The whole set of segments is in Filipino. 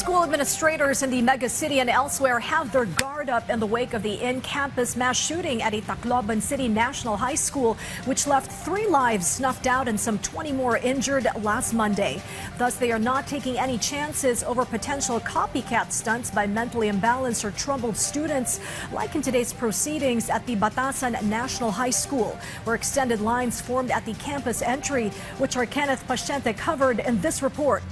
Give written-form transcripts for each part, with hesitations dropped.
School administrators in the mega city and elsewhere have their guard up in the wake of the in-campus mass shooting at Tacloban City National High School, which left 3 lives snuffed out and some 20 more injured last Monday. Thus, they are not taking any chances over potential copycat stunts by mentally imbalanced or troubled students, like in today's proceedings at the Batasan National High School, where extended lines formed at the campus entry, which our Kenneth Paciente covered in this report.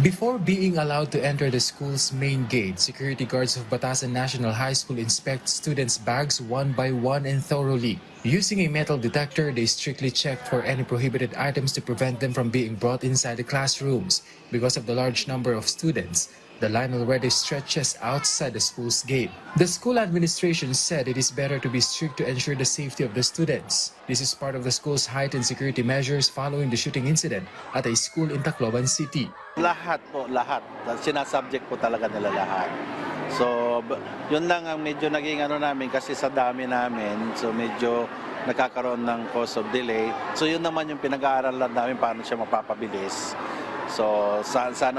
Before being allowed to enter the school's main gate, security guards of Batasan National High School inspect students' bags one by one and thoroughly. Using a metal detector, they strictly checked for any prohibited items to prevent them from being brought inside the classrooms. Because of the large number of students, the line already stretches outside the school's gate. The school administration said it is better to be strict to ensure the safety of the students. This is part of the school's heightened security measures following the shooting incident at a school in Tacloban City. Lahat. Sinasubject po talaga nila lahat. So, yun lang ang medyo naging namin kasi sa dami namin. So, medyo nagkakaroon ng cause of delay. So, yun naman yung pinag-aaralan namin paano siya mapapabilis. So, sana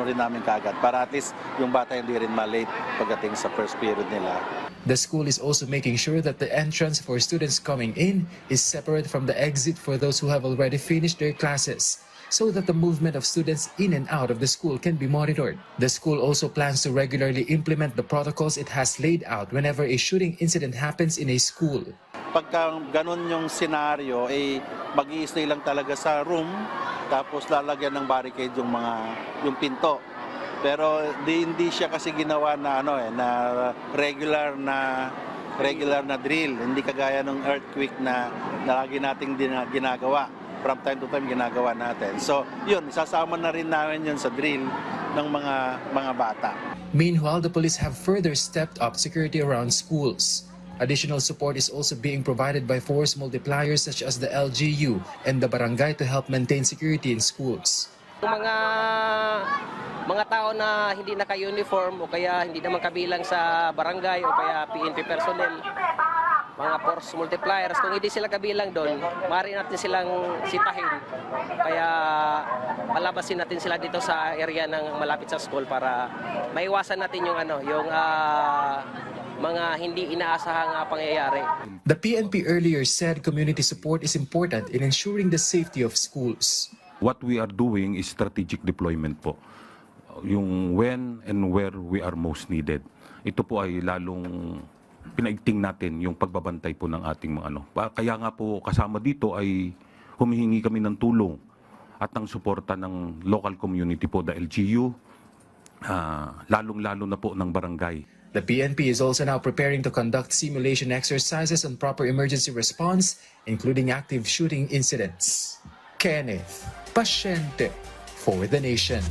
rin namin kagad para at least yung bata hindi rin ma-late pagdating sa first period nila. The school is also making sure that the entrance for students coming in is separate from the exit for those who have already finished their classes, so that the movement of students in and out of the school can be monitored. The school also plans to regularly implement the protocols it has laid out whenever a shooting incident happens in a school. Pagka ganun yung senaryo, mag-i-stay lang talaga sa room, tapos lalagyan ng barricade yung pinto. Pero hindi siya kasi ginawa na na regular na drill, hindi kagaya ng earthquake na lagi nating ginagawa. From time to time ginagawa natin. So, yun, isasama na rin namin yun sa drill ng mga bata. Meanwhile, the police have further stepped up security around schools. Additional support is also being provided by force multipliers such as the LGU and the barangay to help maintain security in schools. Mga tao na hindi naka-uniform o kaya hindi naman kabilang sa barangay o kaya PNP personnel, mga force multipliers, kung hindi sila kabilang doon, maaari natin silang sipahin. Kaya palabasin natin sila dito sa area ng malapit sa school para maiwasan natin yung mga hindi inaasahang pangyayari. The PNP earlier said community support is important in ensuring the safety of schools. What we are doing is strategic deployment po. Yung when and where we are most needed. Ito po ay lalong pinaigting natin yung pagbabantay po ng ating Kaya nga po kasama dito ay humihingi kami ng tulong at ng suporta ng local community po, the LGU, lalong-lalo na po ng barangay. The PNP is also now preparing to conduct simulation exercises on proper emergency response, including active shooting incidents. Kenneth Paciente for the Nation.